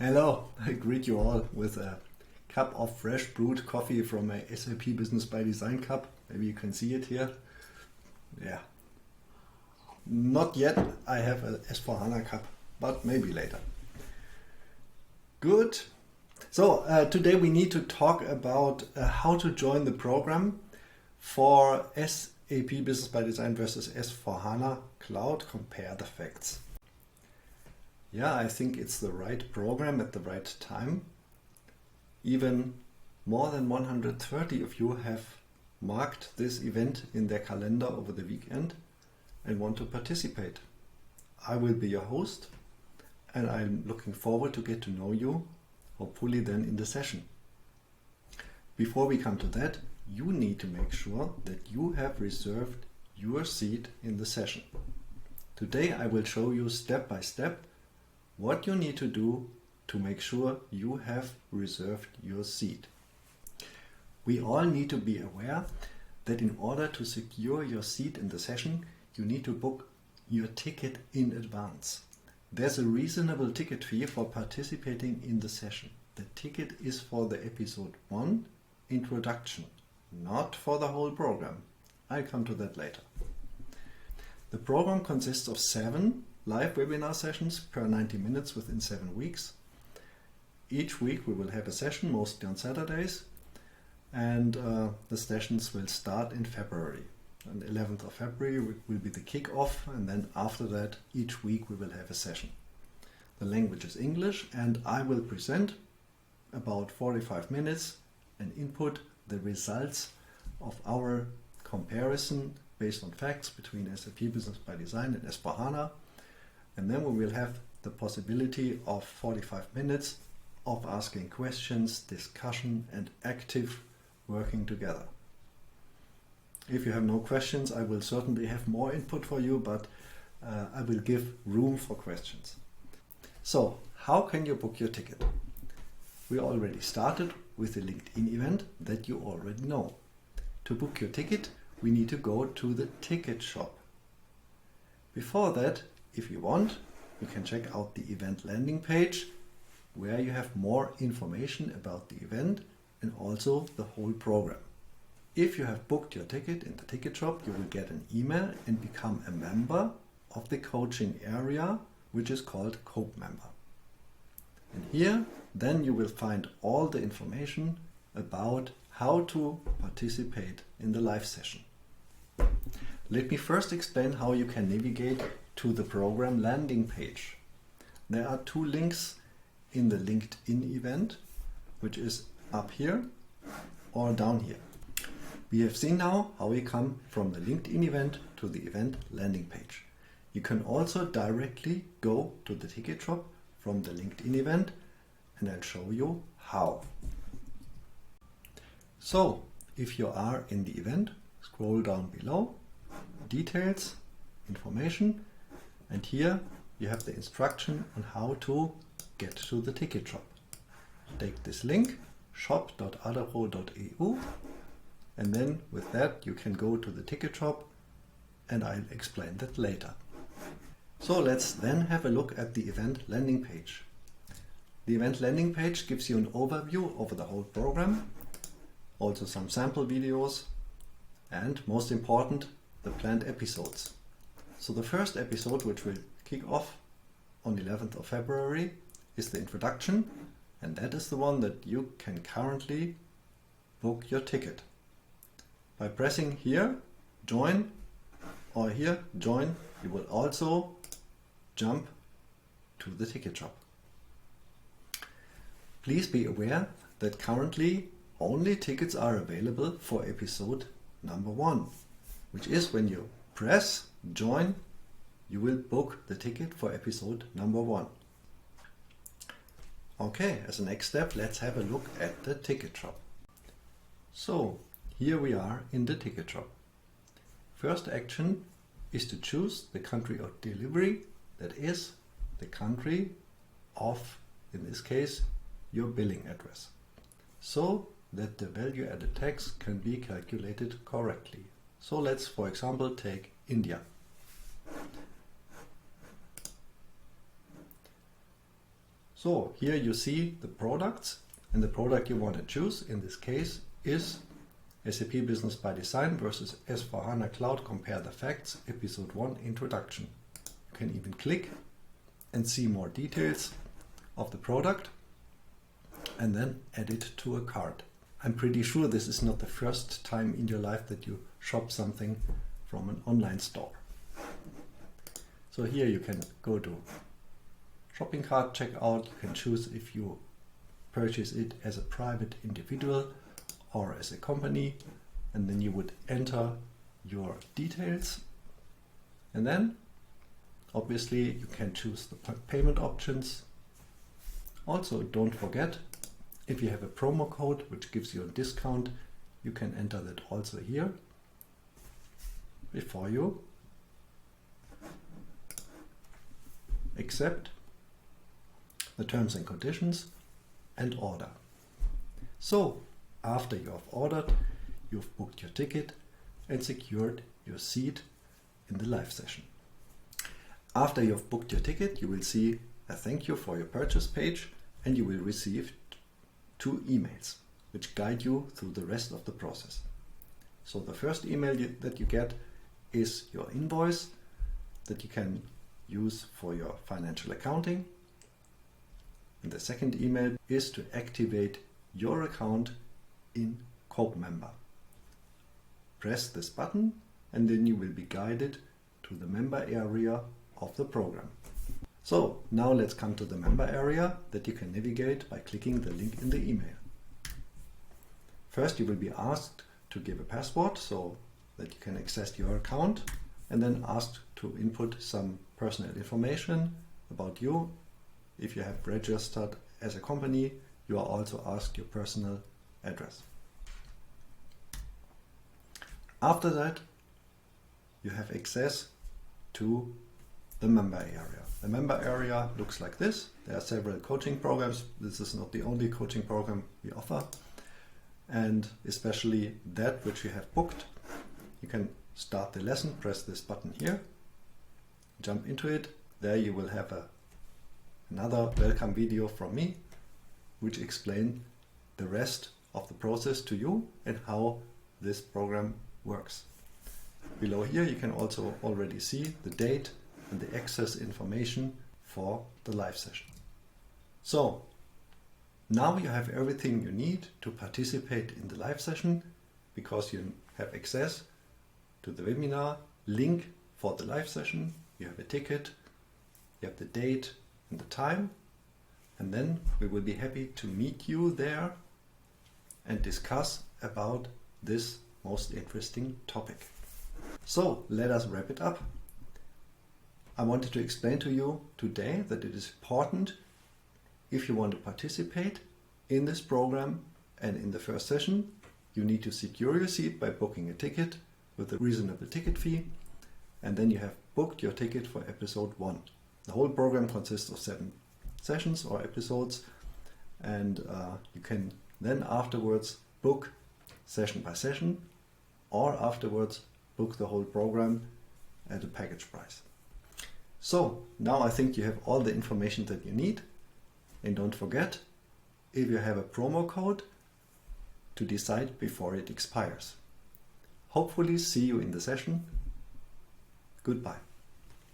Hello, I greet you all with a cup of fresh brewed coffee from a SAP Business by Design cup. Maybe you can see it here. Yeah. Not yet I have a S4HANA cup, but maybe later. Good. So today we need to talk about how to join the program for SAP Business by Design versus S4HANA Cloud. Compare the facts. Yeah, I think it's the right program at the right time. Even more than 130 of you have marked this event in their calendar over the weekend and want to participate. I will be your host and I'm looking forward to get to know you, hopefully then in the session. Before we come to that, you need to make sure that you have reserved your seat in the session. Today I will show you step by step what you need to do to make sure you have reserved your seat. We all need to be aware that in order to secure your seat in the session, you need to book your ticket in advance. There's a reasonable ticket fee for participating in the session. The ticket is for the episode 1 introduction, not for the whole program. I'll come to that later. The program consists of 7 live webinar sessions per 90 minutes within 7 weeks. Each week we will have a session, mostly on Saturdays, and the sessions will start in February. On the 11th of February will be the kick-off, and then after that each week we will have a session. The language is English, and I will present about 45 minutes and input the results of our comparison based on facts between SAP Business by Design and S4HANA. And then we will have the possibility of 45 minutes of asking questions, discussion and active working together. If you have no questions, I will certainly have more input for you, but I will give room for questions. So, how can you book your ticket? We already started with the LinkedIn event that you already know. To book your ticket, we need to go to the ticket shop. Before that, if you want, you can check out the event landing page where you have more information about the event and also the whole program. If you have booked your ticket in the ticket shop, you will get an email and become a member of the coaching area, which is called Cope Member. And here, then you will find all the information about how to participate in the live session. Let me first explain how you can navigate to the program landing page. There are 2 links in the LinkedIn event, which is up here or down here. We have seen now how we come from the LinkedIn event to the event landing page. You can also directly go to the ticket shop from the LinkedIn event, and I'll show you how. So, if you are in the event, scroll down below, details, information, and here you have the instruction on how to get to the ticket shop. Take this link, shop.adapro.eu, and then with that you can go to the ticket shop, and I'll explain that later. So let's then have a look at the event landing page. The event landing page gives you an overview over the whole program, also some sample videos, and most important, the planned episodes. So the first episode, which will kick off on 11th of February, is the introduction, and that is the one that you can currently book your ticket. By pressing here, join, or here, join, you will also jump to the ticket shop. Please be aware that currently only tickets are available for episode number 1, which is when you press join, you will book the ticket for episode number 1. Okay, as a next step, let's have a look at the ticket shop. So, here we are in the ticket shop. First action is to choose the country of delivery, that is the country of, in this case, your billing address, so that the value added tax can be calculated correctly. So let's, for example, take India. So here you see the products, and the product you want to choose in this case is SAP Business by Design versus S/4HANA Cloud Compare the Facts, Episode 1 Introduction. You can even click and see more details of the product and then add it to a cart. I'm pretty sure this is not the first time in your life that you shop something from an online store. So here you can go to shopping cart checkout. You can choose if you purchase it as a private individual or as a company, and then you would enter your details, and then obviously you can choose the payment options. Also, don't forget, if you have a promo code which gives you a discount, you can enter that also here before you accept the terms and conditions and order. So after you have ordered, you've booked your ticket and secured your seat in the live session. After you've booked your ticket, you will see a thank you for your purchase page, and you will receive 2 emails which guide you through the rest of the process. So the first email that you get is your invoice that you can use for your financial accounting. And the second email is to activate your account in CopeMember. Press this button and then you will be guided to the member area of the program. So now let's come to the member area that you can navigate by clicking the link in the email. First you will be asked to give a password so that you can access your account, and then asked to input some personal information about you. If you have registered as a company, you are also asked your personal address. After that, you have access to the member area. The member area looks like this. There are several coaching programs. This is not the only coaching program we offer. And especially that which you have booked. You can start the lesson, press this button here, jump into it. There you will have another welcome video from me, which explains the rest of the process to you and how this program works. Below here you can also already see the date and the access information for the live session. So now you have everything you need to participate in the live session, because you have access to the webinar, link for the live session, you have a ticket, you have the date and the time, and then we will be happy to meet you there and discuss about this most interesting topic. So let us wrap it up. I wanted to explain to you today that it is important, if you want to participate in this program and in the first session, you need to secure your seat by booking a ticket with a reasonable ticket fee, and then you have booked your ticket for episode 1. The whole program consists of 7 sessions or episodes, and you can then afterwards book session by session, or afterwards book the whole program at a package price. So now I think you have all the information that you need, and don't forget, if you have a promo code, to decide before it expires. Hopefully see you in the session. Goodbye.